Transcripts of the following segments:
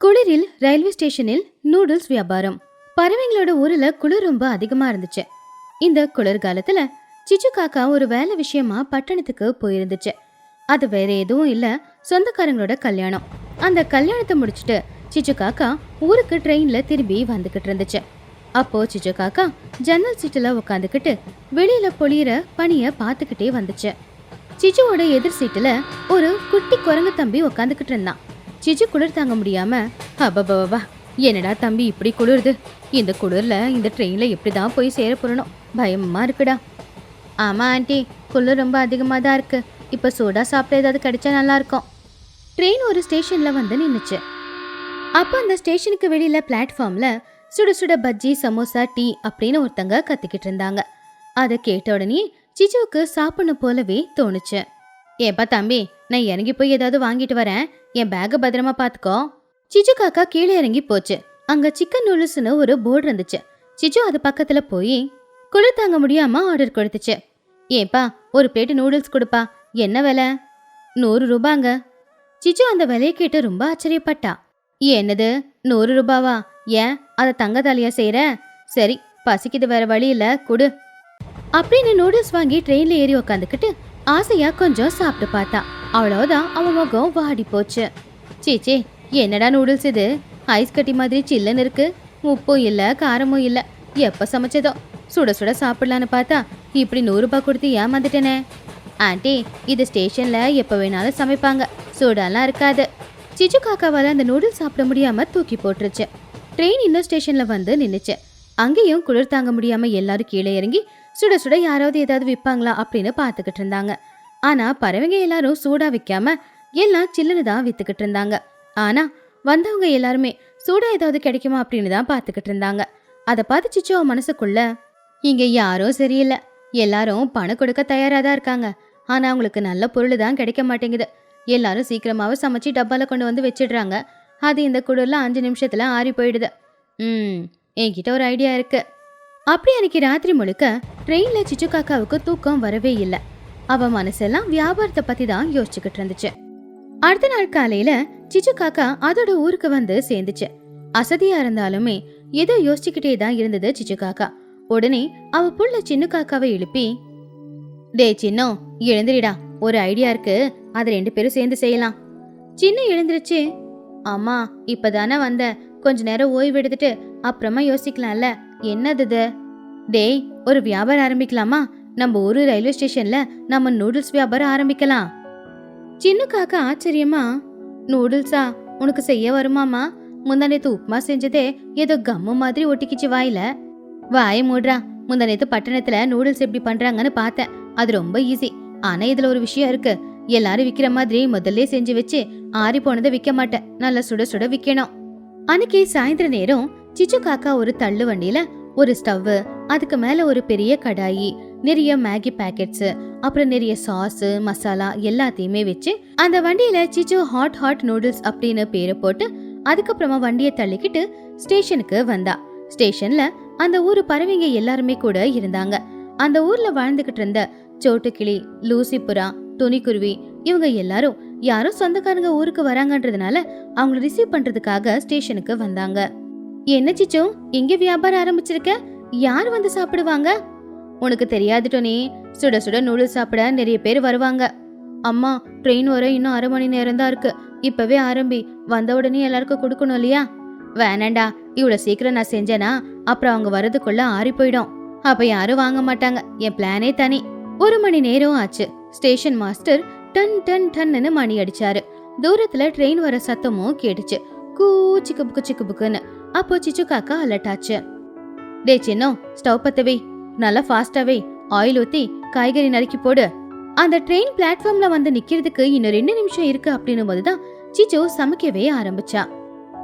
குளிரில் ரயில்வே ஸ்டேஷனில் நூடுல்ஸ் வியாபாரம். பறவைங்களோட ஊர்ல குளிர் ரொம்ப அதிகமா இருந்துச்சு. இந்த குளிர்காலத்துல சிச்சு காக்கா ஒரு வேலை விஷயமா பட்டணத்துக்கு போயிருந்துச்சு. அது வேற எதுவும் இல்ல, சொந்தக்காரங்களோட கல்யாணம். அந்த கல்யாணத்தை முடிச்சுட்டு சிச்சு காக்கா ஊருக்கு ட்ரெயின்ல திரும்பி வந்துகிட்டு இருந்துச்சு. அப்போ சிச்சு காக்கா ஜன்னல் சீட்டுல உட்காந்துக்கிட்டு வெளியில பொழியிற பனிய பாத்துக்கிட்டே வந்துச்சு. சிச்சுவோட எதிர் சீட்டுல ஒரு குட்டி குரங்கு தம்பி உட்காந்துக்கிட்டு இருந்தான். சிச்சு குளிர் தாங்க முடியாம, அப்பா என்னடா தம்பி இப்படி குளிருது, இந்த குளிர்ல இந்த ட்ரெயின்ல எப்படிதான் போய் சேர போறனோ, பயமா இருக்குடா. ஆமா ஆண்டி, குளிர் ரொம்ப அதிகமாக தான் இருக்கு. இப்போ சூடா சாப்பிட ஏதாவது கிடைச்சா நல்லா இருக்கும். ட்ரெயின் ஒரு ஸ்டேஷன்ல வந்து நின்னுச்சு. அப்போ அந்த ஸ்டேஷனுக்கு வெளியில பிளாட்ஃபார்ம்ல சுட சுட பஜ்ஜி, சமோசா, டீ அப்படின்னு ஒருத்தங்க கத்திக்கிட்டு இருந்தாங்க. அதை கேட்ட உடனே சிச்சுவுக்கு சாப்பிடணும் போலவே தோணுச்சு. ஏப்பா தம்பி, நான் இறங்கி போய் ஏதாவது வாங்கிட்டு வரேன், என் பேக பத்திரமா பாத்துக்கோ. சிச்சு காக்கா கீழே இறங்கி போச்சு. அங்க சிக்கன் நூடுல்ஸ்னு ஒரு போர்டு இருந்துச்சு. சிச்சு அது பக்கத்துல போய் குளிர் தாங்க முடியாம ஆர்டர் கொடுத்துச்சு. ஏப்பா ஒரு பிளேட் நூடுல்ஸ் கொடுப்பா, என்ன விலை? 100 ரூபாங்க. சிச்சு அந்த விலையை கேட்டு ரொம்ப ஆச்சரியப்பட்டா. என்னது 100 ரூபாவா? ஏன் அதை தங்கத்தாலியா செய்யற? சரி, பசிக்குது, வேற வழி இல்ல, குடு அப்படின்னு நூடுல்ஸ் வாங்கி ட்ரெயின்ல ஏறி உக்காந்துக்கிட்டு ஆசையா கொஞ்சம் சாப்பிட்டு பார்த்தா. அவ்வளவுதான், அவன் முகம் வாடி போச்சு. சீச்சே, என்னடா நூடுல்ஸ் இது, ஐஸ் கட்டி மாதிரி சில்லுன்னு இருக்கு, உப்பும் இல்ல காரமும் இல்ல, எப்ப சமைச்சதோ. சுட சுட சாப்பிடலான்னு பார்த்தா இப்படி 100 ரூபாய் கொடுத்து ஏமாந்துட்டேனே. ஆண்டி, இது ஸ்டேஷன்ல எப்ப வேணாலும் சமைப்பாங்க, சூடாலாம் இருக்காது. சிச்சு காக்காவால அந்த நூடுல்ஸ் சாப்பிட முடியாம தூக்கி போட்டுருச்சு. ட்ரெயின் இன்னும் ஸ்டேஷன்ல வந்து நின்னுச்சு. அங்கேயும் குளிர் தாங்க முடியாம எல்லாரும் கீழே இறங்கி சுட சுட யாராவது ஏதாவது விற்பாங்களா அப்படின்னு பார்த்துக்கிட்டு இருந்தாங்க. ஆனா பறவைங்க எல்லாரும் சூடா விற்காம எல்லாம் சில்லுன்னு தான் வித்துக்கிட்டு இருந்தாங்க. ஆனா வந்தவங்க எல்லாருமே சூடா ஏதாவது கிடைக்குமா அப்படின்னு தான் பார்த்துக்கிட்டு இருந்தாங்க. அதை பார்த்து சிச்சோ மனசுக்குள்ள, இங்க யாரும் சரியில்லை, எல்லாரும் பணம் கொடுக்க தயாரா தான் இருக்காங்க, ஆனா அவங்களுக்கு நல்ல பொருள் தான் கிடைக்க மாட்டேங்குது. எல்லாரும் சீக்கிரமாவே சமைச்சு டப்பால கொண்டு வந்து வச்சிடுறாங்க. அது இந்த குளிர்ல 5 நிமிஷத்துல ஆறி போயிடுது. என்கிட்ட ஒரு ஐடியா இருக்கு. அப்படி அன்னைக்கு ராத்திரி முழுக்க ட்ரெயின்ல சிச்சு காக்காவுக்கு தூக்கம் வரவே இல்லை. அவ மனசெல்லாம் வியாபாரத்தை பத்தி தான் யோசிச்சுக்கிட்டு இருந்துச்சு. அடுத்த நாள் காலையில சிச்சு காக்கா அதோட ஊருக்கு வந்து சேர்ந்துச்சு. அசதியா இருந்தாலுமே ஏதோ யோசிச்சுக்கிட்டே தான் இருந்தது சிச்சு காக்கா. உடனே அவ புள்ள சின்ன காக்காவை எழுப்பி, டே சின்னோ, எழுந்திரிடா, ஒரு ஐடியா இருக்கு, அதை 2 பேரும் சேர்ந்து செய்யலாம். சின்ன எழுந்திருச்சு. அம்மா, இப்பதானே வந்த, கொஞ்ச நேரம் ஓய்வு எடுத்துட்டு அப்புறமா யோசிக்கலாம்ல. என்னது? டேய், ஒரு வியாபாரம் ஆரம்பிக்கலாமா? நம்ம ஊரு ரயில்வே ஸ்டேஷன்ல நம்ம நூடுல்ஸ் வியாபாரம் ஆரம்பிக்கலாம். சின்ன காக்கா ஆச்சரியமா, நூடுல்ஸா, உனக்கு செய்ய வருமாமா? முந்தானேத்து உப்புமா செஞ்சதே ஏதோ கம்மு மாதிரி ஒட்டிக்கிச்சு வாயில. வாய மூடுறா, முந்தானேத்து பட்டணத்துல நூடுல்ஸ் எப்படி பண்றாங்கன்னு பார்த்தேன், அது ரொம்ப ஈஸி. ஆனா இதுல ஒரு விஷயம் இருக்கு, எல்லாரும் விக்கிற மாதிரி முதல்ல செஞ்சு வச்சு ஆறி போனதை விற்க மாட்டேன், நல்லா சுட சுட விற்கணும். அன்னைக்கு சாயந்தர நேரம் சிச்சு காக்கா ஒரு தள்ளு வண்டியில ஒரு ஸ்டவ், அதுக்கு மேல ஒரு பெரிய கடாயி, நிறைய மேகி பேக்கெட்ஸ், அப்புறம் நிறைய சாஸ், மசாலா எல்லாத்தையுமே வச்சு அந்த வண்டியில சிச்சு ஹாட் நூடுல்ஸ் அப்படின்னு பேரை போட்டு அதுக்கப்புறமா வண்டியை தள்ளிக்கிட்டு ஸ்டேஷனுக்கு வந்தா. ஸ்டேஷன்ல அந்த ஊரு பறவைங்க எல்லாருமே கூட இருந்தாங்க. அந்த ஊர்ல வாழ்ந்துகிட்டு இருந்த சோட்டுக்கிளி, லூசி புறா, துணிக்குருவி, இவங்க எல்லாரும் யாரோ சொந்தக்காரங்க ஊருக்கு வராங்கன்றதுனால அவங்களை ரிசீவ் பண்றதுக்காக ஸ்டேஷனுக்கு வந்தாங்க. என்ன சிச்சு, எங்க வியாபாரம் ஆரம்பிச்சிருக்க? யார் வந்து சாப்பிடுவாங்க? உனக்கு தெரியாது டோனி, சுட சுட நூடுல்ஸ் சாப்பிட நிறைய பேர் வருவாங்க. அம்மா, ட்ரெயின் வர இன்னும் 1/2 மணி நேரம் தான் இருக்கு, இப்பவே ஆரம்பி, வந்த உடனே எல்லாருக்கும் கொடுக்கணும் இல்லையா? வேணாண்டா, இவ்வளவு சீக்கிரம் நான் செஞ்சேனா அப்புறம் அவங்க வரதுக்குள்ள ஆறி போயிடும், அப்ப யாரும் வாங்க மாட்டாங்க, என் பிளானே தனி. 1 மணி நேரம் ஆச்சு. ஸ்டேஷன் மாஸ்டர் டன் டன் டன்னு மணி அடிச்சாரு. தூரத்துல ட்ரெயின் வர சத்தமும் கேட்டுச்சு, கூ சிக்கு புக்கு சிக்கு புக்குன்னு. அப்போ சிச்சு காக்கா அலர்ட் ஆச்சு. டே சின்னோ, ஸ்டவ் பத்தவே, நல்லா ஃபாஸ்டாவே ஆயில் ஊத்தி காய்கறி நறுக்கி போடு. அந்த ட்ரெயின் பிளாட்ஃபார்ம்ல வந்து நிக்கிறதுக்கு இன்னும் 2 நிமிஷம் இருக்கு அப்படின்னும் போதுதான் சிச்சு சமைக்கவே ஆரம்பிச்சா.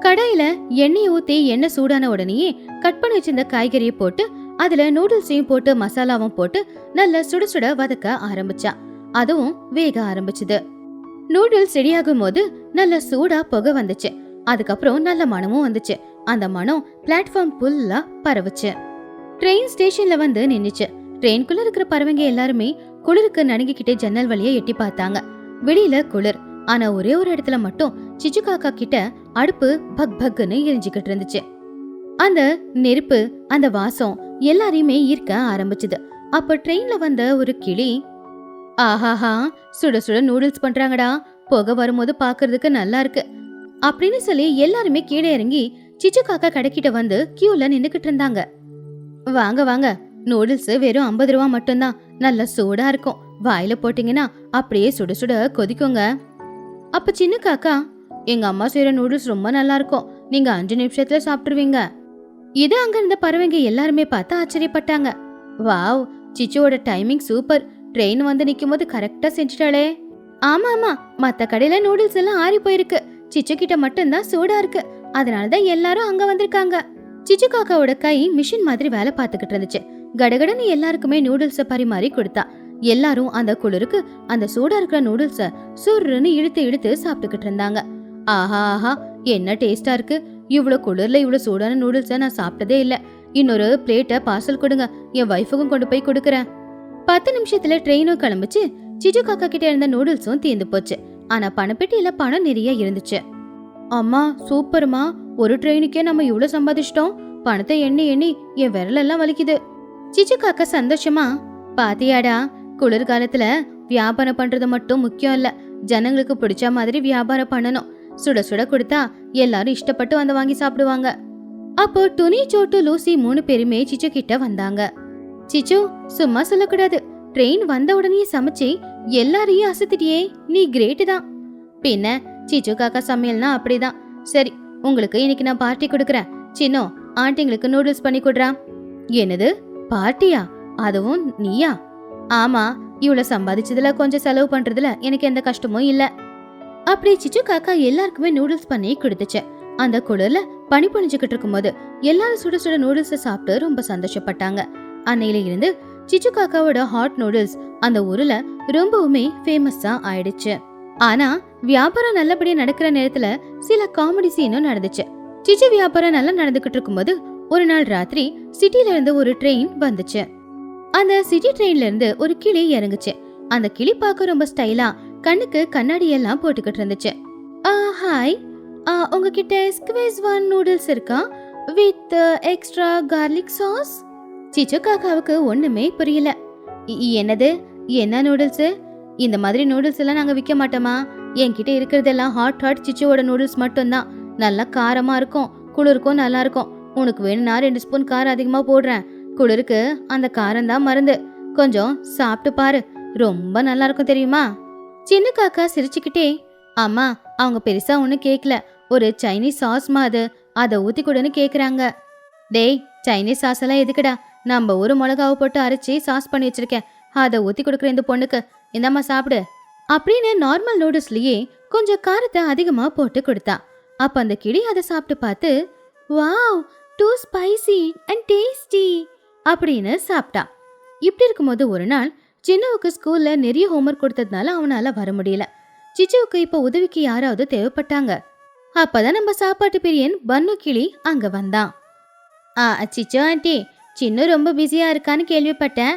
கடாயில எண்ணெய் ஊத்தி எண்ணெய் சூடான உடனேயே கட் பண்ணி வச்சிருந்த காய்கறியை போட்டு அதுல நூடுல்ஸையும் போட்டு மசாலாவும் போட்டு நல்லா சுட சுட வதக்க ஆரம்பிச்சா. அதுவும் வேக ஆரம்பிச்சுது. நூடுல்ஸ் ரெடியாகும் போது நல்ல சூடா புகை வந்துச்சு. அதுக்கப்புறம் நல்ல மனமும் வந்துச்சு. அந்த மனம் பிளாட்ஃபார்ம் ஃபுல்லா பரவுச்சு. ட்ரெயின் ஸ்டேஷன்ல வந்து நின்னுச்சு. ட்ரெயின்குள்ள இருக்கிற பறவைங்க எல்லாருமே குளிருக்கு நடுங்கிக்கிட்டே ஜன்னல் வழியா எட்டி பார்த்தாங்க. வெளியில குளிர், ஆனா ஒரே ஒரு இடத்துல மட்டும் சிச்சு காக்கா கிட்ட அடுப்பு பக் பக்னு எரிஞ்சுக்கிட்டு இருந்துச்சு. அந்த நெருப்பு, அந்த வாசம் எல்லாரையுமே ஈர்க்க ஆரம்பிச்சுது. அப்ப ட்ரெயின்ல வந்த ஒரு கிளி, ஆஹாஹா, சுட சுட நூடுல்ஸ் பண்றாங்கடா, புகை வரும்போது பாக்குறதுக்கு நல்லா இருக்கு அப்படின்னு சொல்லி எல்லாருமே கீழே இறங்கி சிச்சு காக்கா கடைக்கிட்ட வந்து கியூல நின்னுக்கிட்டு இருந்தாங்க. வாங்க வாங்க, நூடுல்ஸ் வெறும் 50 ரூபா மட்டும்தான், நல்லா சூடா இருக்கும், வாயில போட்டீங்கன்னா அப்படியே சுட சுட கொதிக்குங்க. அப்ப சின்ன காக்கா, எங்க அம்மா செய்யற நூடுல்ஸ் ரொம்ப நல்லா இருக்கும், நீங்க 5 நிமிஷத்துல சாப்பிட்டுருவீங்க. இது அங்க இருந்த பறவைங்க எல்லாருமே பார்த்து ஆச்சரியப்பட்டாங்க. வாவ், சிச்சுவோட டைமிங் சூப்பர், ட்ரெயின் வந்து நிக்கும் போது கரெக்டா செஞ்சுட்டாளே. ஆமா ஆமா, மத்த கடையில நூடுல்ஸ் எல்லாம் ஆறி போயிருக்கு, சிச்சு கிட்ட மட்டும்தான் சூடா இருக்கு, அதனாலதான் எல்லாரும் அங்க வந்திருக்காங்க. சிச்சு காக்காவோட கை மிஷின் மாதிரி வேலை பார்த்துக்கிட்டு இருந்துச்சு. கடகடன்னு எல்லாருக்குமே நூடுல்ஸ பரிமாறி கொடுத்தா. எல்லாரும் அந்த குளிருக்கு அந்த சூடா இருக்கிற நூடுல்ஸ சுருன்னு இழுத்து இழுத்து சாப்பிட்டுக்கிட்டு இருந்தாங்க. ஆஹா ஆஹா, என்ன டேஸ்டா இருக்கு, இவ்வளவு குளிர்ல இவ்வளவு சூடான நூடுல்ஸ நான் சாப்பிட்டதே இல்ல, இன்னொரு பிளேட்ட பார்சல் கொடுங்க, என் வைஃபுக்கும் கொண்டு போய் கொடுக்கறேன். 10 நிமிஷத்துல ட்ரெயினும் கிளம்பிச்சு. சிச்சு காக்கா கிட்ட இருந்த நூடுல்ஸும் தீர்ந்து போச்சு. ஆனா பணப்பெட்டியில பணம் நிறைய இருந்துச்சு. அம்மா சூப்பர்மா, ஒரு ட்ரெயினுக்கே நம்ம இவ்வளவு சம்பாதிச்சிட்டோம், பணத்தை எண்ணி எண்ணி என் விரலெல்லாம் வலிக்குது. சிச்சு காக்கா சந்தோஷமா, பாத்தியாடா, குளிர்காலத்துல வியாபாரம் பண்றது மட்டும் முக்கியம் இல்ல, ஜனங்களுக்கு பிடிச்ச மாதிரி வியாபாரம் பண்ணணும், சுட சுட கொடுத்தா எல்லாரும் இஷ்டப்பட்டு வந்து வாங்கி சாப்பிடுவாங்க. அப்போ துணி, சோட்டு, லூசி 3 பேருமே சிச்சு கிட்ட வந்தாங்க. சிச்சு, சும்மா சொல்லக்கூடாது, ட்ரெயின் வந்த உடனே சமைச்சு எல்லாரையும் அசத்திட்டியே, நீ கிரேட் தான். பின்ன சிச்சு காக்கா சமையல்னா அப்படிதான். சரி, உங்களுக்கு இன்னைக்கு நான் பார்ட்டி கொடுக்கறேன், சின்னோ ஆண்டிங்களுக்கு நூடுல்ஸ் பண்ணி கொடுறா. என்னது பார்ட்டியா, அதுவும் நீயா? ஆமா, இவ்வளவு சம்பாதிச்சதுல கொஞ்சம் செலவு பண்றதுல எனக்கு எந்த கஷ்டமும் இல்ல. அப்படி சிச்சு காக்கா எல்லாருக்குமே நூடுல்ஸ் பண்ணி கொடுத்துச்சு. அந்த குளிர்ல பனி பொழிஞ்சுக்கிட்டு இருக்கும்போது எல்லாரும் சுட சுட நூடுல்ஸை சாப்பிட்டு ரொம்ப சந்தோஷப்பட்டாங்க. அன்னையில இருந்து சிச்சு காக்காவோட ஹாட் நூடுல்ஸ் அந்த ஊர்ல ரொம்பவுமே ஃபேமஸா ஆயிடுச்சு. ஆனா வியாபாரம் நல்லபடியா நடக்கிற நேரத்துல சில காமெடி சீனும் நடந்துச்சு. சிச்சு வியாபாரம் நல்லா நடந்துகிட்டு இருக்கும்போது ஒரு நாள் ராத்திரி சிட்டில இருந்து ஒரு ட்ரெயின் வந்துச்சு. அந்த சிட்டி ட்ரெயின்ல இருந்து ஒரு கிளி இறங்குச்சு. அந்த கிளி பார்க்க ரொம்ப ஸ்டைலா கண்ணுக்கு கண்ணாடி எல்லாம் போட்டுக்கிட்டு இருந்துச்சு. ஹாய், உங்ககிட்ட ஸ்குவீஸ் 1 நூடுல்ஸ் இருக்கா வித் எக்ஸ்ட்ரா கார்லிக் சாஸ்? சிச்சு காக்காவுக்கு ஒண்ணுமே புரியல. என்னது, என்ன நூடுல்ஸ்? இந்த மாதிரி நூடுல்ஸ் எல்லாம் நாங்க விற்க மாட்டோமா, என்கிட்ட இருக்கிறதெல்லாம் ஹாட் ஹாட் சிச்சுவோட நூடுல்ஸ் மட்டும்தான், நல்லா காரமா இருக்கும், குளிருக்கும் நல்லா இருக்கும். உனக்கு வேணும்னா 2 ஸ்பூன் காரம் அதிகமா போடுறேன், குளிருக்கு அந்த காரம் தான் மருந்து, கொஞ்சம் சாப்பிட்டு பாரு, ரொம்ப நல்லா இருக்கும் தெரியுமா? சின்ன காக்கா சிரிச்சுக்கிட்டே, அம்மா அவங்க பெருசா ஒன்னும் கேட்கல, ஒரு சைனீஸ் சாஸ் மாதிரி அதை ஊத்தி கூடன்னு கேக்குறாங்க. டேய், சைனீஸ் சாஸ் எல்லாம் எதுக்குடா, நம்ம ஒரு மிளகாவை போட்டு அரைச்சி சாஸ் பண்ணி வச்சிருக்கேன், அதை ஊத்தி கொடுக்குற இந்த பொண்ணுக்கு, இந்தாம்மா சாப்பிடு அப்படின்னு நார்மல் நூடுல்ஸ்லயே கொஞ்சம் காரத்தை அதிகமா போட்டு கொடுத்தா. அப்ப அந்த கிளி அதை சாப்பிட்டு பார்த்து, wow, too spicy and tasty அப்படின்னு சாப்பிட்டா. இப்படி இருக்கும்போது ஒரு நாள் சின்னவுக்கு ஸ்கூல்ல நிறைய ஹோம்ஒர்க் கொடுத்ததுனால அவனால வர முடியல. சிச்சுவுக்கு இப்ப உதவிக்கு யாராவது தேவைப்பட்டாங்க. அப்பதான் நம்ம சாப்பாட்டு பிரியன் பன்னு கிளி அங்க வந்தான். சிச்சு ஆண்டி, சின்ன ரொம்ப பிஸியா இருக்கான்னு கேள்விப்பட்டேன்,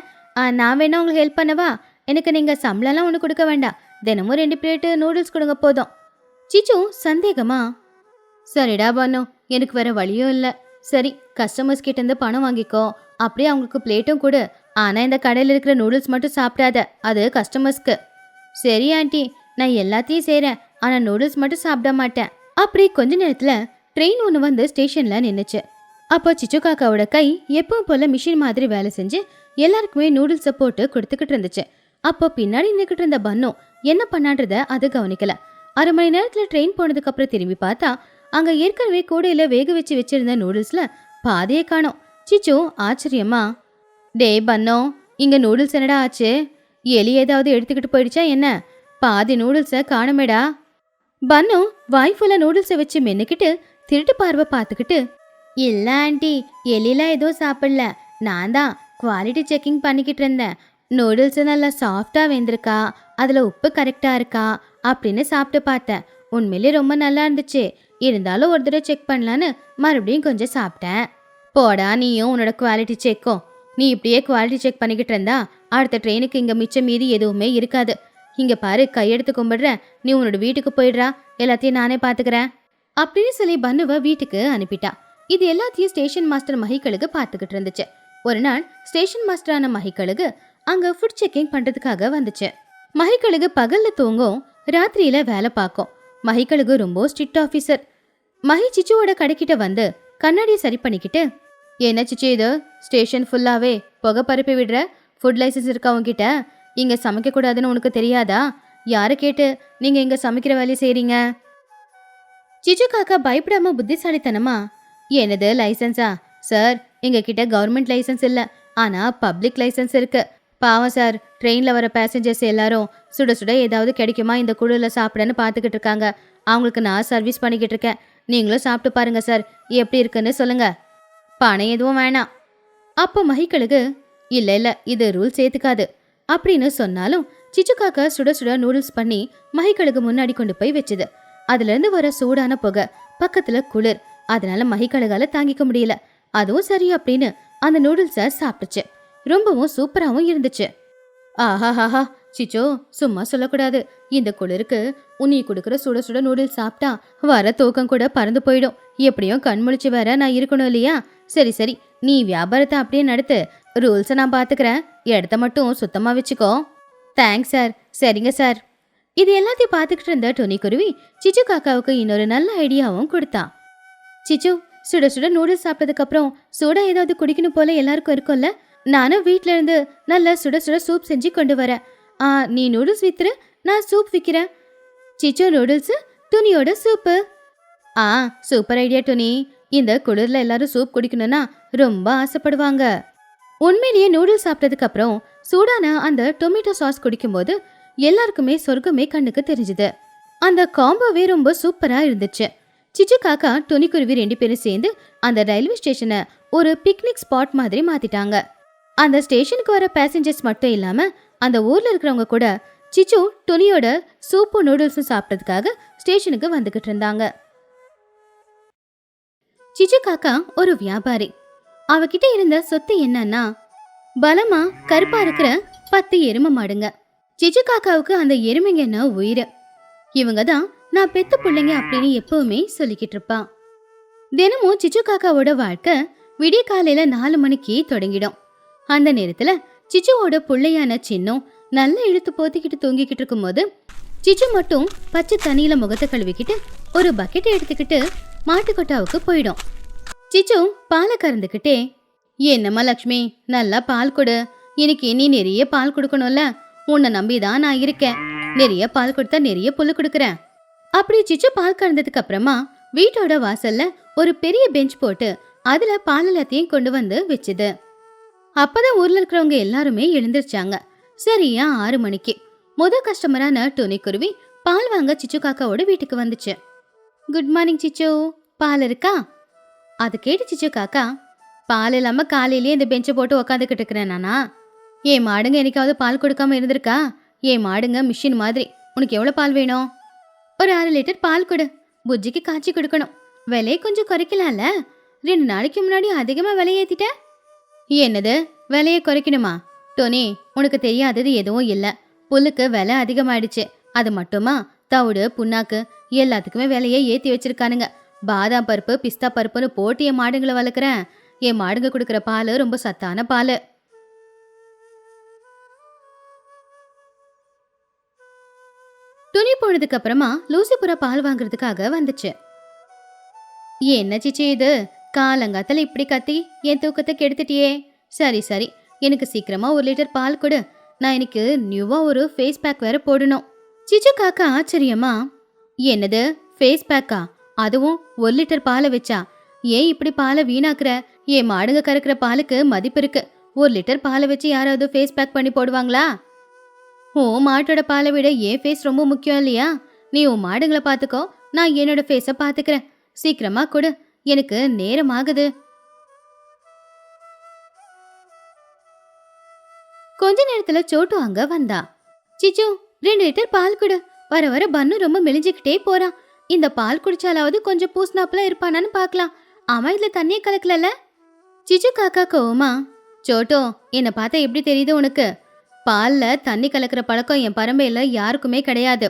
நான் வேணா உங்களுக்கு ஹெல்ப் பண்ணவா? எனக்கு நீங்க சம்பளம்லாம் ஒண்ணு கொடுக்க வேண்டாம், தினமும் 2 பிளேட் நூடுல்ஸ் கொடுங்க போதும். சிச்சு சந்தேகமா, சரிடா பன்னு, எனக்கு வேற வழியும் இல்ல, சரி கஸ்டமர்ஸ் கிட்ட இருந்து பணம் வாங்கிக்கோ, அப்படியே அவங்களுக்கு பிளேட்டும் கொடு, ஆனா இந்த கடையில் இருக்கிற நூடுல்ஸ் மட்டும் சாப்பிடாத, அது கஸ்டமர்ஸ்க்கு. சரி ஆண்டி, நான் எல்லாத்தையும் செய்றேன், ஆனா நூடுல்ஸ் மட்டும் சாப்பிட மாட்டேன். அப்படி கொஞ்ச நேரத்துல ட்ரெயின் ஒன்று வந்து ஸ்டேஷன்ல நின்னுச்சு. அப்போ சிச்சு காக்காவோட கை எப்பவும் போல மிஷின் மாதிரி வேலை செஞ்சு எல்லாருக்குமே நூடுல்ஸை போட்டு கொடுத்துக்கிட்டு இருந்துச்சு. அப்போ பின்னாடி நின்றுக்கிட்டு இருந்த பன்னு என்ன பண்ணான்றத அது கவனிக்கல. 1/2 மணி நேரத்துல ட்ரெயின் போனதுக்கு அப்புறம் திரும்பி பார்த்தா அங்க ஏற்கனவே கூடையில வேக வச்சு வச்சிருந்த நூடுல்ஸ்ல பாதியே காணோம். சிச்சு ஆச்சரியமா, டே பன்னோ, இங்க நூடுல்ஸ் என்னடா ஆச்சு, எலி ஏதாவது எடுத்துக்கிட்டு போயிடுச்சா என்ன, பாதி நூடுல்ஸை காணுமேடா. பன்னு வாய் ஃபுல்லா நூடுல்ஸை வச்சு மென்னுக்கிட்டு திருட்டு பார்வை பார்த்துக்கிட்டு, இல்ல ஆண்டி, எலிலாம் எதுவும் சாப்பிடல, நான் தான் குவாலிட்டி செக்கிங் பண்ணிக்கிட்டு இருந்தேன், நூடுல்ஸ் நல்லா சாஃப்டா வெந்திருக்கா, அதுல உப்பு கரெக்டா இருக்கா அப்படின்னு சாப்பிட்டு பார்த்தேன், உண்மையிலே ரொம்ப நல்லா இருந்துச்சு, இருந்தாலும் ஒரு தடவை செக் பண்ணலான்னு மறுபடியும் கொஞ்சம் சாப்பிட்டேன். போடா நீயும் உன்னோட குவாலிட்டி செக்கும், நீ இப்படியே குவாலிட்டி செக் பண்ணிக்கிட்டு இருந்தா அடுத்த ட்ரெயினுக்கு இங்க மிச்சம் மீதி எதுவுமே இருக்காது. இங்க பாரு, கையெடுத்து கும்பிடுறேன், நீ உன்னோட வீட்டுக்கு போயிடுறா, எல்லாத்தையும் நானே பாத்துக்கிறேன். அப்படின்னு சொல்லி பன்னுவ வீட்டுக்கு அனுப்பிட்டா. இது எல்லாத்தையும் ஸ்டேஷன் மாஸ்டர் மஹிக்கழுகு பார்த்துக்கிட்டு இருந்துச்சு. ஒரு நாள் ஸ்டேஷன் மாஸ்டரான மஹிக்கழுகு அங்க ஃபுட் செக்கிங் பண்றதுக்காக வந்துச்சு. மஹிக்கழுகு பகல்ல தூங்கும், ராத்திரியில வேலை பார்க்கும். மஹிக்கழுகு ரொம்ப ஸ்ட்ரிக்ட் ஆபீசர். மஹி சிச்சுவோட கடைக்கிட்ட வந்து கண்ணாடியை சரி பண்ணிக்கிட்டு, என்ன சிச்சு இது ஸ்டேஷன் ஃபுல்லாவே புகை பரப்பி விடுற? ஃபுட் லைசன்ஸ் இருக்கா உங்ககிட்ட? இங்க சமைக்க கூடாதுன்னு உனக்கு தெரியாதா? யாரை கேட்டு நீங்க இங்க சமைக்கிற வேலையை செய்றீங்க? சிச்சு காக்கா பயப்படாம புத்திசாலித்தனமா, என்னது லைசன்ஸா சார்? எங்க கிட்ட கவர்மெண்ட் லைசன்ஸ் இல்ல, ஆனா பப்ளிக் லைசன்ஸ் இருக்கு. பாவம் சார், ட்ரெயின்ல வர பேசஞ்சர்ஸ் எல்லாரும் சுட சுட ஏதாவது கிடைக்குமா இந்த குழுல சாப்பிடன்னு பார்த்துக்கிட்டு இருக்காங்க. அவங்களுக்கு நான் சர்வீஸ் பண்ணிக்கிட்டு இருக்கேன். நீங்களும் சாப்பிட்டு பாருங்க சார், எப்படி இருக்குன்னு சொல்லுங்க. பணம் எதுவும் வேணாம். அப்போ மஹிக்கழுகு, இல்ல இல்ல இது ரூல் சேர்த்துக்காது அப்படின்னு சொன்னாலும் சிச்சு காக்கா சுட சுட நூடுல்ஸ் பண்ணி மஹிக்கழுகு முன்னாடி கொண்டு போய் வச்சுது. அதுல இருந்து வர சூடான புகை, பக்கத்துல குளிர், அதனால மஹிக்கழுகால தாங்கிக்க முடியல. அதுவும் சரி அப்படின்னு அந்த நூடுல்ஸை சாப்பிட்டுச்சு. ரொம்பவும் சூப்பராகவும் இருந்துச்சு. ஆஹாஹாஹா, சிச்சோ சும்மா சொல்லக்கூடாது. இந்த குளிருக்கு உன்னி கொடுக்குற சுட சுட நூடுல்ஸ் சாப்பிட்டா வர தூக்கம் கூட பறந்து போயிடும். எப்படியும் கண்முழிச்சு வேற நான் இருக்கணும் இல்லையா? சரி சரி, நீ வியாபாரத்தை அப்படியே நடத்து, ரூல்ஸை நான் பாத்துக்கிறேன். இடத்த மட்டும் சுத்தமா வச்சுக்கோ. Thanks sir. சரிங்க சார். இது எல்லாத்தையும் பார்த்துக்கிட்டு இருந்த டொனி குருவி சிச்சு காக்காவுக்கு இன்னொரு நல்ல ஐடியாவும் கொடுத்தா. சிச்சு, சுட சுட நூடுல்ஸ் சாப்பிட்டதுக்கு அப்புறம் சூடா ஏதாவது குடிக்கணும் போல எல்லாருக்கும் இருக்கும்ல. நானும் வீட்ல இருந்து நல்ல சுட சுட சூப் செஞ்சு கொண்டு வரேன். நீ நூடுல்ஸ் வித்துரு, நான் சூப் விற்கிறேன். சிச்சு நூடுல்ஸ், துணியோட சூப்பு. சூப்பர் ஐடியா டொனி. இந்த குளிர்ல எல்லாரும் சூப் குடிக்கணும்னா ரொம்ப ஆசைப்படுவாங்க. உண்மையிலேயே நூடுல்ஸ் சாப்பிட்டதுக்கு அப்புறம் சூடான அந்த டொமேட்டோ சாஸ் குடிக்கும்போது எல்லாருக்குமே சொர்க்கமே கண்ணுக்கு தெரிஞ்சுது. அந்த காம்போவே ரொம்ப சூப்பரா இருந்துச்சு. சிச்சு காக்கா டொனி குருவி 2 பேரும் சேர்ந்து அந்த ரயில்வே ஸ்டேஷனை ஒரு பிக்னிக் ஸ்பாட் மாதிரி மாத்திட்டாங்க. அந்த ஸ்டேஷனுக்கு வர பேசஞ்சர்ஸ் மட்டும் இல்லாம அந்த ஊர்ல இருக்கிறவங்க கூட சிச்சு டொனியோட சூப்பும் நூடுல்ஸும் சாப்பிட்டதுக்காக ஸ்டேஷனுக்கு வந்துகிட்டு இருந்தாங்க. சிச்சு காக்கா ஒரு வியாபாரி. அவகிட்ட இருந்த சொத்து என்னன்னா பலமா கருப்பா இருக்கிற 10 எருமை மாடுங்க. சிச்சு காக்காவுக்கு அந்த எருமைங்கன்னா உயிர். இவங்க தான் நான் பெத்த பிள்ளைங்க அப்படின்னு எப்பவுமே சொல்லிக்கிட்டு இருப்பான். தினமும் சிச்சு காக்காவோட வாழ்க்கை விடிய காலையில 4 மணிக்கு தொடங்கிடும். அந்த நேரத்துல சிச்சுவோட பிள்ளையான சின்னம் நல்லா இழுத்து போத்திக்கிட்டு தூங்கிக்கிட்டு இருக்கும் போது சிச்சு மட்டும் பச்சை தண்ணியில முகத்தை கழுவிக்கிட்டு ஒரு பக்கெட் எடுத்துக்கிட்டு மாட்டுக்கொட்டாவுக்கு போயிடும். சிச்சு பாலை கறந்துக்கிட்டே, என்னம்மா லக்ஷ்மி, நல்லா பால் கொடு. இன்னைக்கு நீ நிறைய பால் கொடுக்கணும்ல, உன்னை நம்பிதான் நான் இருக்கேன். நிறைய பால் கொடுத்தா நிறைய புல்லு கொடுக்குறேன். அப்படி சிச்சு பால் கறந்ததுக்கு அப்புறமா வீட்டோட வாசல்ல ஒரு பெரிய பெஞ்ச் போட்டு அதுல பால் எல்லாத்தையும் கொண்டு வந்து வச்சுது. அப்பதான் ஊர்ல இருக்கிறவங்க எல்லாருமே எழுந்திருச்சாங்க. சரியா 6 மணிக்கு கஸ்டமரான டொனி குருவி பால் வாங்க சிச்சு காக்காவோட வீட்டுக்கு வந்துச்சு. குட் மார்னிங் சிச்சு, பால் இருக்கா? அது கேட்டு சிச்சு காக்கா, பால் இல்லாம காலையிலேயே இந்த பெஞ்சை போட்டு உக்காந்துக்கிட்டு இருக்கிறேன் நானா? ஏன் மாடுங்க என்னைக்காவது பால் கொடுக்காம இருந்திருக்கா? ஏன் மாடுங்க மிஷின் மாதிரி. உனக்கு எவ்வளவு பால் வேணும்? ஒரு 6 லிட்டர் பால் கொடு. புஜ்ஜிக்கு காய்ச்சி கொடுக்கணும். விலையை கொஞ்சம் குறைக்கலாம்ல? 2 நாளைக்கு முன்னாடி அதிகமா விலையேத்திட்ட. என்னது விலையை குறைக்கணுமா? டோனி, உனக்கு தெரியாதது எதுவும் இல்ல. புல்லுக்கு விலை அதிகமாயிடுச்சு. அது மட்டுமா, தவிடு புண்ணாக்கு எல்லாத்துக்குமே விலையை ஏத்தி வச்சிருக்கானுங்க. பாதாம் பருப்பு பிஸ்தா பருப்புன்னு போட்டு என் மாடுங்களை வளர்க்குறேன். என் மாடுங்க கொடுக்குற பால் ரொம்ப சத்தான பால். துணி போனதுக்கு அப்புறமா லூசிபுரா பால் வாங்குறதுக்காக வந்துச்சு. என்ன சிச்சு இது, காலங்காத்தல இப்படி கத்தி என் தூக்கத்தை கெடுத்துட்டியே. சரி சரி, எனக்கு சீக்கிரமா 1 லிட்டர் பால் கொடு. நான் எனக்கு நியூவா ஒரு ஃபேஸ் பேக் வேற போடணும். சிச்சு காக்கா ஆச்சரியமா, என்னது ஃபேஸ் பேக்கா? அதுவும் 1 லிட்டர் பாலை வச்சா? ஏன் இப்படி பாலை வீணாக்குற? என் மாடுங்க கறக்கிற பாலுக்கு மதிப்பு இருக்கு. 1 லிட்டர் பாலை வச்சு யாராவது ஃபேஸ் பேக் பண்ணி போடுவாங்களா? உன் மாட்டோட பாலை விட என் ஃபேஸ் ரொம்ப முக்கியம் இல்லையா? நீ உன் மாடுங்களை பார்த்துக்கோ, நான் என்னோட ஃபேஸை பார்த்துக்கிறேன். சீக்கிரமா கொடு, எனக்கு நேரம் ஆகுது. கொஞ்ச நேரத்துல சோட்டு அங்க வந்தா. சிச்சு, 2 லிட்டர் பால் கொடு. வர வர பன்னு ரொம்ப மெலிஞ்சுக்கிட்டே போறான். இந்த பால் குடிச்சாலாவது கொஞ்சம் பூஸ்னாப்புல இருப்பானான்னு பாக்கலாம். ஆமா, இதுல தண்ணியே கலக்கல. சிச்சு காக்கா கோவமா, சோட்டோ, என்ன பார்த்தா எப்படி தெரியுது உனக்கு? பால்ல தண்ணி கலக்கிற பழக்கம் என் பரம்பரையில யாருக்குமே கிடையாது.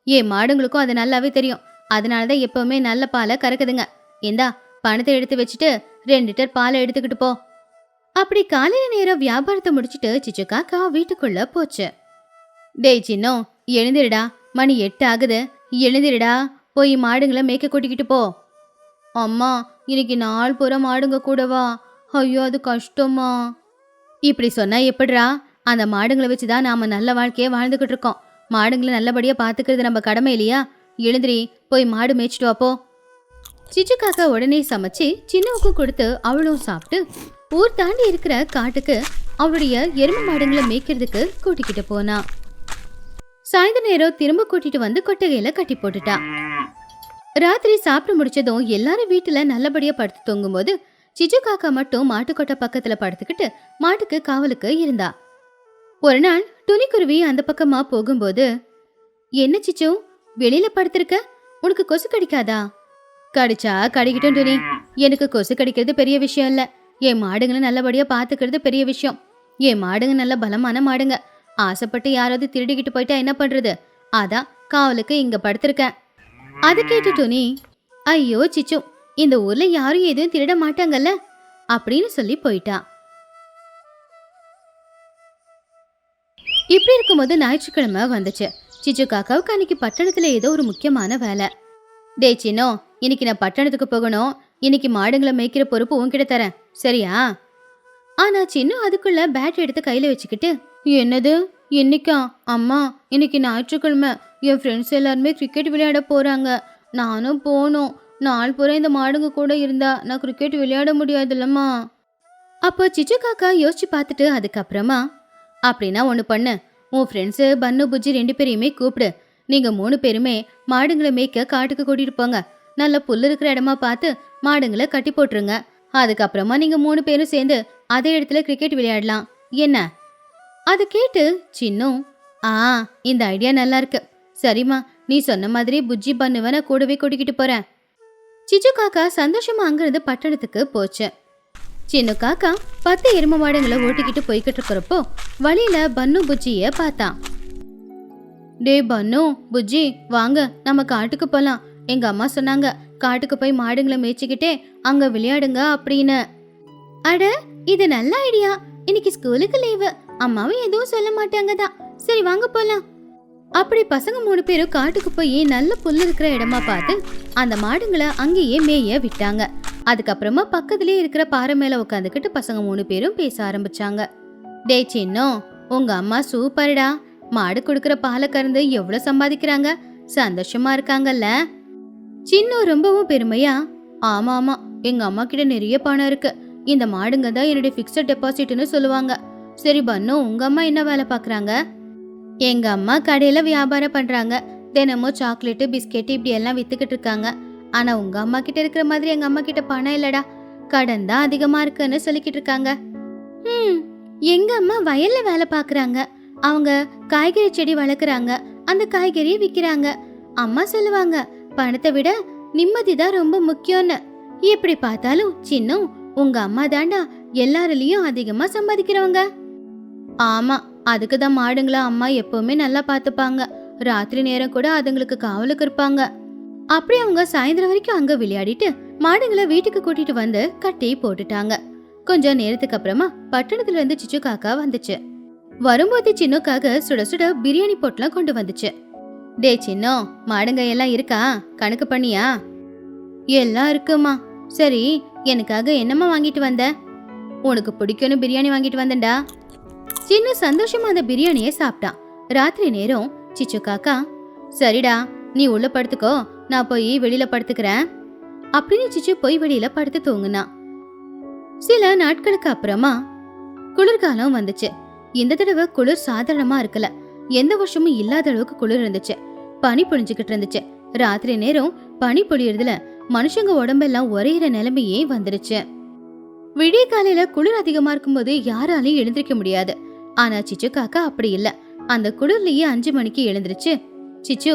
என் மாடுங்களுக்கும் அது நல்லாவே தெரியும். அதனாலதான் எப்பவுமே நல்ல பாலை கறக்குதுங்க. இந்தா பணத்தை எடுத்து வச்சுட்டு 2 லிட்டர் பாலை எடுத்துக்கிட்டு போ. அப்படி காலையில நேரம் வியாபாரத்தை முடிச்சிட்டு சிச்சு காக்கா வீட்டுக்குள்ள போச்சு. டேய் சின்னோ, எழுந்திருடா, மணி 8 ஆகுது, எழுந்திருடா, போய் மாடுங்களை மேய்க்க கூட்டிக்கிட்டு போ. அம்மா, இன்னைக்கு நாள் பூரா மாடுங்க கூடவா? ஐயோ, அது கஷ்டமா. இப்படி சொன்னா எப்படிரா? அந்த மாடுங்களை வச்சுதான் நாம நல்ல வாழ்க்கைய வாழ்ந்துகிட்டு இருக்கோம். மாடுங்களை நல்லபடியா பாத்துக்கிறது நம்ம கடமை இல்லையா? எழுந்திரி, போய் மாடு மேய்ச்சிட்டு வாப்போ. சிச்சு காக்கா உடனே சமைச்சு சின்னவுக்கும் கொடுத்து அவளும் சாப்பிட்டு ஊர் தாண்டி இருக்கிற காட்டுக்கு அவளுடைய எருமை மாடுங்களை மேய்க்கிறதுக்கு கூட்டிக்கிட்டு போனா. சாயந்தர நேரம் திரும்ப கூட்டிட்டு வந்து கொட்டகையில கட்டி போட்டுட்டா. ராத்திரி சாப்பிட்டு முடிச்சதும் எல்லாரும் வீட்டுல நல்லபடியா படுத்து தூங்கும்போது சிச்சு காக்கா மட்டும் மாட்டுக்கொட்டை பக்கத்துல படுத்துக்கிட்டு மாட்டுக்கு காவலுக்கு இருந்தா. ஒரு நாள் துணிக்குருவி அந்த பக்கமா போகும்போது, என்ன சிச்சு, வெளியில படுத்திருக்க? உனக்கு கொசு கடிக்காதா? கடிச்சா கடிக்கிட்டும் துணி, எனக்கு கொசு கடிக்கிறது பெரிய விஷயம் இல்ல. என் மாடுங்களை நல்லபடியா பாத்துக்கிறது பெரிய விஷயம். என் மாடுங்க நல்ல பலமான மாடுங்க. ஆசைப்பட்டு யாராவது திருடிக்கிட்டு போயிட்டா என்ன பண்றது? அதான் காவலுக்கு இங்க படுத்திருக்கேன். அது கேட்டு துணி, ஐயோ சிச்சு, இந்த ஊர்ல யாரும் எதுவும் திருட மாட்டாங்கல்ல அப்படின்னு சொல்லி போயிட்டா. இப்படி இருக்கும்போது ஞாயிற்றுக்கிழமை வந்துச்சு. சிச்சு காக்காவுக்கு அன்னைக்கு பட்டணத்துல ஏதோ ஒரு முக்கியமான வேலை. டே சின்னோ, இன்னைக்கு நான் பட்டணத்துக்கு போகணும். இன்னைக்கு மாடுங்களை மேய்க்கிற பொறுப்பு உன்கிட்ட தரேன், சரியா? ஆனா சின்ன அதுக்குள்ள பேட் எடுத்து கையில வச்சுக்கிட்டு, என்னது இன்னைக்கா? அம்மா, இன்னைக்கு ஞாயிற்றுக்கிழமை, என் ஃப்ரெண்ட்ஸ் எல்லாருமே கிரிக்கெட் விளையாட போறாங்க, நானும் போகணும். நாள் பூரா இந்த மாடுங்க கூட இருந்தா நான் கிரிக்கெட் விளையாட முடியாதுல்லம்மா. அப்போ சிச்சு காக்கா யோசிச்சு பார்த்துட்டு அதுக்கப்புறமா, அப்படின்னா ஒன்று பண்ணு, உன் ஃப்ரெண்ட்ஸு பன்னு புஜ்ஜி 2 பேரையுமே கூப்பிடு. நீங்க 3 பேருமே மாடுங்களை மேய்க்க காட்டுக்கு கூட்டிட்டு போங்க. நல்ல புல்லு இருக்கிற இடமா பார்த்து மாடுங்களை கட்டி போட்டுருங்க. அதுக்கப்புறமா நீங்க 3 பேரும் சேர்ந்து அதே இடத்துல கிரிக்கெட் விளையாடலாம், என்ன? அதை கேட்டு சின்னும், இந்த ஐடியா நல்லா இருக்கு, சரிம்மா, நீ சொன்ன மாதிரி புஜ்ஜி பண்ணுவ நான் கூடவே கூட்டிக்கிட்டு போறேன். சிச்சு காக்கா சந்தோஷமா அங்கிருந்து பட்டணத்துக்கு போச்சு. சின்ன காக்கா 10 எரும மாடுங்களை ஓட்டிக்கிட்டு போய்கிட்டு இருக்கிறப்போ வழியில பன்னு புஜ்ஜிய பார்த்தான். டே பன்னு, புஜ்ஜி, வாங்க நம்ம காட்டுக்கு போலாம். எங்க அம்மா சொன்னாங்க காட்டுக்கு போய் மாடுங்களை மேய்ச்சிக்கிட்டே அங்க விளையாடுங்க அப்படின்னு. அட, இது நல்ல ஐடியா. இன்னைக்கு ஸ்கூலுக்கு லீவு, அம்மாவும் எதுவும் சொல்ல மாட்டாங்க தான். சரி வாங்க போலாம். அப்படி பசங்க 3 பேரும் காட்டுக்கு போய் நல்ல புல்லு இருக்கிற இடமா பார்த்து அந்த மாடுங்களை அங்கேயே மேய விட்டாங்க. அதுக்கப்புறமா பக்கத்துலயே இருக்கிற பாறை மேல உட்காந்துக்கிட்டு பசங்க 3 பேரும் பேச ஆரம்பிச்சாங்க. டே சின்னோ, உங்க அம்மா சூப்பர்டா, மாடு கொடுக்கற பாலை கறந்து எவ்வளவு சம்பாதிக்கிறாங்க, சந்தோஷமா இருக்காங்கல்ல? சின்ன ரொம்பவும் பெருமையா, ஆமா ஆமா, எங்க அம்மா கிட்ட நிறைய பணம் இருக்கு. இந்த மாடுங்க தான் என்னுடைய பிக்ஸட் டெபாசிட்னு சொல்லுவாங்க. சரி பன்னு, உங்க அம்மா என்ன வேலை பாக்குறாங்க? எங்க அம்மா கடையில வியாபாரம் பண்றாங்க. தினமும் சாக்லேட்டு பிஸ்கெட் இப்படி எல்லாம் வித்துக்கிட்டு இருக்காங்க. ஆனா உங்க அம்மா கிட்ட இருக்கிற மாதிரி எங்க அம்மா கிட்ட பணம் இல்லடா, கடன் தான் அதிகமா இருக்குன்னு சொல்லிக்கிட்டு இருக்காங்க. எங்க அம்மா வயல்ல வேலை பாக்குறாங்க. அவங்க காய்கறி செடி வளர்க்குறாங்க, அந்த காய்கறியை விக்கிறாங்க. அம்மா சொல்லுவாங்க பணத்தை விட நிம்மதி தான் ரொம்ப முக்கியம்னு. எப்படி பார்த்தாலும் சின்ன உங்க அம்மா தாண்டா எல்லாரிலையும் அதிகமா சம்பாதிக்கிறவங்க. ஆமா, அதுக்குதான் மாடுங்களா அம்மா எப்பவுமே நல்லா பாத்துப்பாங்க. ராத்திரி நேரம் கூட அதுங்களுக்கு காவலுக்கு இருப்பாங்க. அப்படி அவங்க சாயந்தரம் வரைக்கும் அங்க விளையாடிட்டு மாடுங்களை வீட்டுக்கு கூட்டிட்டு வந்து கட்டி போட்டுட்டாங்க. கொஞ்ச நேரத்துக்கு அப்புறமா பட்டணத்துல இருந்து சிச்சு காக்கா வந்துச்சு. வரும்போது சின்னக்காக சுட சுட பிரியாணி பொட்டெல்லாம் கொண்டு வந்துச்சு. டே சின்னோ, மாடுங்க எல்லாம் இருக்கா? கணக்கு பண்ணியா? எல்லாம் இருக்குமா. சரி, எனக்காக என்னம்மா வாங்கிட்டு வந்த? உனக்கு பிடிக்கும்னு பிரியாணி வாங்கிட்டு வந்தேன்டா. சின்ன சந்தோஷமா அந்த பிரியாணியை சாப்பிட்டான். ராத்திரி நேரம் சிச்சு காக்கா, சரிடா, நீ உள்ள படுத்துக்கோ, நான் போய் வெளியில படுத்துக்கிறேன் அப்படின்னு சிச்சு போய் வெளியில படுத்து தூங்குனா. சில நாட்களுக்கு அப்புறமா குளிர்காலம் வந்துச்சு. இந்த தடவை குளிர் சாதாரணமா இருக்கல, எந்த வருஷமும் இல்லாத அளவுக்கு குளிர் இருந்துச்சு. பனி பொழிஞ்சுக்கிட்டு இருந்துச்சு. ராத்திரி நேரம் பனி பொழியறதுல மனுஷங்க உடம்பெல்லாம் ஒரேற நிலைமையே வந்துருச்சு. விடிய காலையில குளிர் அதிகமா இருக்கும்போது யாராலையும் எழுந்திருக்க முடியாது. ஆனா சிச்சு காக்கா அப்படி இல்ல. அந்த குளிர்லயே 5 மணிக்கு எழுந்திருச்சு. சிச்சு,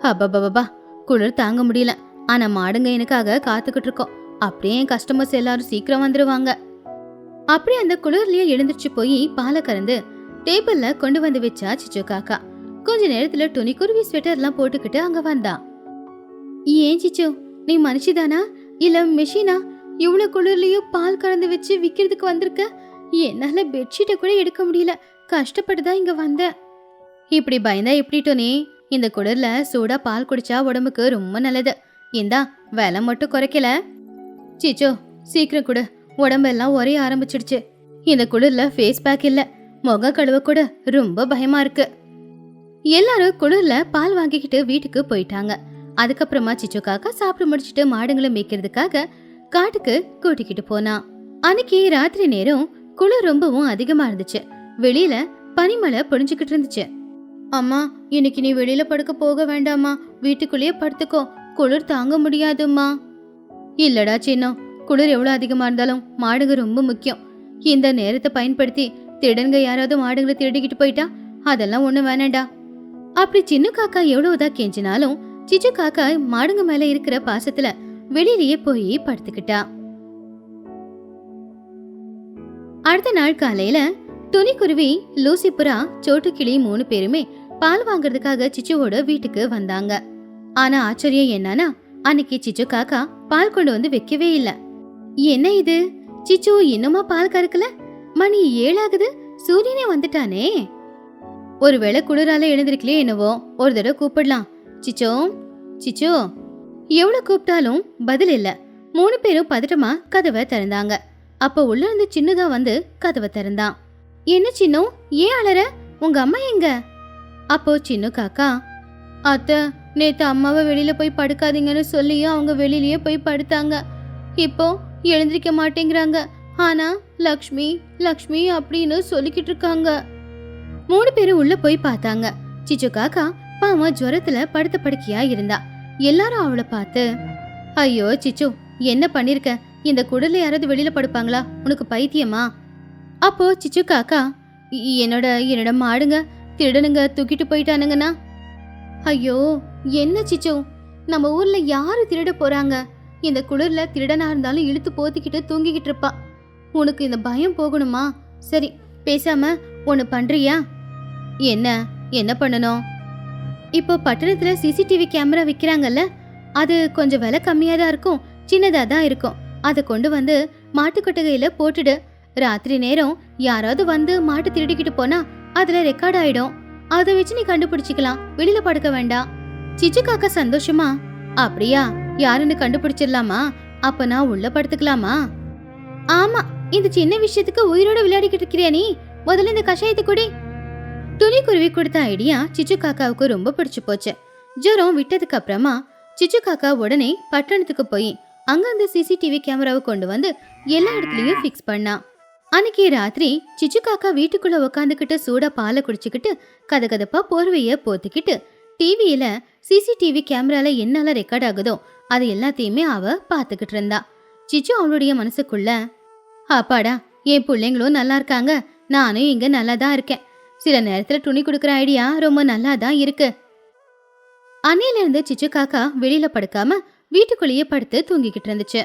அப்பா, குளிர் தாங்க முடியல, ஆனா மாடுங்க எனக்காக காத்துக்கிட்டு இருக்கோம். அப்படியே கஸ்டமர்ஸ் எல்லாரும் சீக்கிரம் வந்துருவாங்க. அப்படியே அந்த குளிர்லயே எழுந்திருச்சு போய் பாலை கறந்து டேபிள்ல கொண்டு வந்து வச்சா சிச்சு காக்கா. கொஞ்ச நேரத்துல துணிக்குருவி ஸ்வெட்டர்லாம் போட்டுக்கிட்டு அங்க வந்தா. ஏன் சிச்சு, நீ மனுஷிதானா இல்ல மெஷினா? இவ்வளவு குளிர்லயும் பால் கறந்து வச்சு விக்கிறதுக்கு வந்திருக்க. என்னால பெட்ஷீட்டை கூட எடுக்க முடியல, கஷ்டப்பட்டுதான் இங்க வந்தேன். இப்படி பயந்தா எப்படி டோனி? இந்த குளிர்ல சூடா பால் குடிச்சா உடம்புக்கு ரொம்ப நல்லது. இந்தா, விலை மட்டும் குறைக்கல. சிச்சோ, சீக்கிரம் கூட, உடம்பெல்லாம் உரைய ஆரம்பிச்சிடுச்சு. இந்த குளிர்ல ஃபேஸ் பேக் இல்ல, முக கழுவ கூட ரொம்ப பயமா இருக்கு. எல்லாரும் குளிர்ல பால் வாங்கிக்கிட்டு வீட்டுக்கு போயிட்டாங்க. அதுக்கப்புறமா சிச்சு காக்கா சாப்பிட்டு முடிச்சிட்டு மாடுங்களை மேய்க்கிறதுக்காக காட்டுக்கு கூட்டிக்கிட்டு போனா. அன்னைக்கு ராத்திரி நேரம் குளிர் ரொம்பவும் அதிகமா இருந்துச்சு. வெளியில பனிமலை பொழிஞ்சுக்கிட்டு இருந்துச்சு. அம்மா, இன்னைக்கு நீ வெளியில படுக்க போக வேண்டாமா, வீட்டுக்குள்ளேயே படுத்துக்கோ, குளிர் தாங்க முடியாதும்மா. இல்லடா சின்னம், குளிர் எவ்வளவு அதிகமா இருந்தாலும் மாடுங்க ரொம்ப முக்கியம். இந்த நேரத்தை பயன்படுத்தி திருடங்க யாராவது மாடுங்களை திருடிக்கிட்டு போயிட்டா அதெல்லாம் ஒண்ணு வேணாண்டா. அப்படி சின்ன காக்கா எவ்வளவுதான் கெஞ்சினாலும் சிச்சு காக்கா மாடுங்க மேல இருக்கிற பாசத்துல வெளியிலேயே போய் படுத்துக்கிட்டா. அடுத்த நாள் காலையில துணிக்குருவி, லூசிபுரா, சோட்டுக்கிளி 3 பேருமே பால் வாங்குறதுக்காக சிச்சுவோட வீட்டுக்கு வந்தாங்க. ஆனா ஆச்சரியம் என்னன்னா, அன்னைக்கு சிச்சு காக்கா பால் கொண்டு வந்து வைக்கவே இல்ல. என்ன இது, சிச்சு இன்னுமா பால் கறக்கல? மணி 7 ஆகுது, சூரியனே வந்துட்டானே. ஒருவேளை குளிரால எழுந்திருக்கலையே என்னவோ, ஒரு தடவை கூப்பிடலாம். சிச்சோ, சிச்சோ. எவ்வளவு கூப்பிட்டாலும் பதில் இல்ல. 3 பேரும் பதட்டமா கதவை திறந்தாங்க. அப்ப உள்ள இருந்து சின்னதா வந்து கதவை திறந்தான். என்ன சின்னம், ஏன் அலற? உங்க அம்மா எங்க? அப்போ சின்ன காக்கா, அத்தை, நேத்து அம்மாவை வெளியில போய் படுக்காதீங்கன்னு சொல்லியும் அவங்க வெளியிலயே போய் படுத்தாங்க. இப்போ எழுந்திருக்க மாட்டேங்கிறாங்க. ஆனா லக்ஷ்மி லக்ஷ்மி அப்படின்னு சொல்லிக்கிட்டு இருக்காங்க. 3 பேரும் உள்ள போய் பார்த்தாங்க. சிச்சு காக்கா பாவம் ஜுரத்துல படுத்த படுக்கையா இருந்தா. எல்லாரும் அவளை பார்த்து, ஐயோ சிச்சு, என்ன பண்ணிருக்க? இந்த குடல்ல யாராவது வெளியில படுப்பாங்களா? உனக்கு பைத்தியமா? அப்போ சிச்சு காக்கா, என்னோட மாடுங்க திருடனுங்க தூக்கிட்டு போயிட்டானுங்கண்ணா. ஐயோ, என்ன சிச்சு, நம்ம ஊர்ல யாரு திருட போறாங்க? இந்த குளிர்ல திருடனா இருந்தாலும் இழுத்து போத்திக்கிட்டு தூங்கிக்கிட்டு இருப்பா. உனக்கு இந்த பயம் போகணுமா? சரி, பேசாம ஒன்னு பண்றியா? என்ன பண்ணணும்? இப்போ பட்டணத்துல சிசிடிவி கேமரா விக்கிறாங்கல்ல, அது கொஞ்சம் விலை கம்மியா தான் இருக்கும், சின்னதா தான் இருக்கும். அதை கொண்டு வந்து மாட்டுக்கொட்டகையில போட்டுடு. ராத்திரி நேரம் யாராவது வந்து மாட்டு திருடிக்கிட்டு போனா அதுல ரெக்கார்ட் ஆயிடும். அதை வச்சு நீ கண்டுபிடிச்சிக்கலாம், வெளியில படுக்க வேண்டாம். சிச்சு காக்கா சந்தோஷமா, அப்படியா, யாருன்னு கண்டுபிடிச்சிடலாமா? அப்ப நான் உள்ள படுத்துக்கலாமா? ஆமா, இந்த சின்ன விஷயத்துக்கு உயிரோட விளையாடிக்கிட்டு இருக்கிறியா நீ? முதல்ல இந்த கஷாயத்தை குடி. துணிக்குருவி கொடுத்த ஐடியா சிச்சு காக்காவுக்கு ரொம்ப பிடிச்சு போச்சு. ஜுரம் விட்டதுக்கு அப்புறமா சிச்சு காக்கா உடனே பட்டணத்துக்கு போய் அங்க அந்த சிசிடிவி கேமராவை கொண்டு வந்து எல்லா இடத்துலயும் பிக்ஸ் பண்ணா. அன்னைக்கு ராத்திரி சிச்சு காக்கா வீட்டுக்குள்ள உக்காந்துக்கிட்டு சூடா பாலை குடிச்சுக்கிட்டு கதகதப்பா போர்வைய போத்திக்கிட்டு டிவியில சிசிடிவி கேமரால என்னால ரெக்கார்ட் ஆகுதோ அது எல்லாத்தையுமே அவ பாத்துக்கிட்டு இருந்தா. சிச்சு அவளுடைய மனசுக்குள்ள, அப்பாடா, என் பிள்ளைங்களும் நல்லா இருக்காங்க, நானும் இங்க நல்லா தான் இருக்கேன். சில நேரத்துல துணி கொடுக்கற ஐடியா ரொம்ப நல்லா தான் இருக்கு. அன்னையில இருந்து சிச்சு காக்கா வெளியில படுக்காம வீட்டுக்குள்ளேயே படுத்து தூங்கிக்கிட்டு இருந்துச்சு.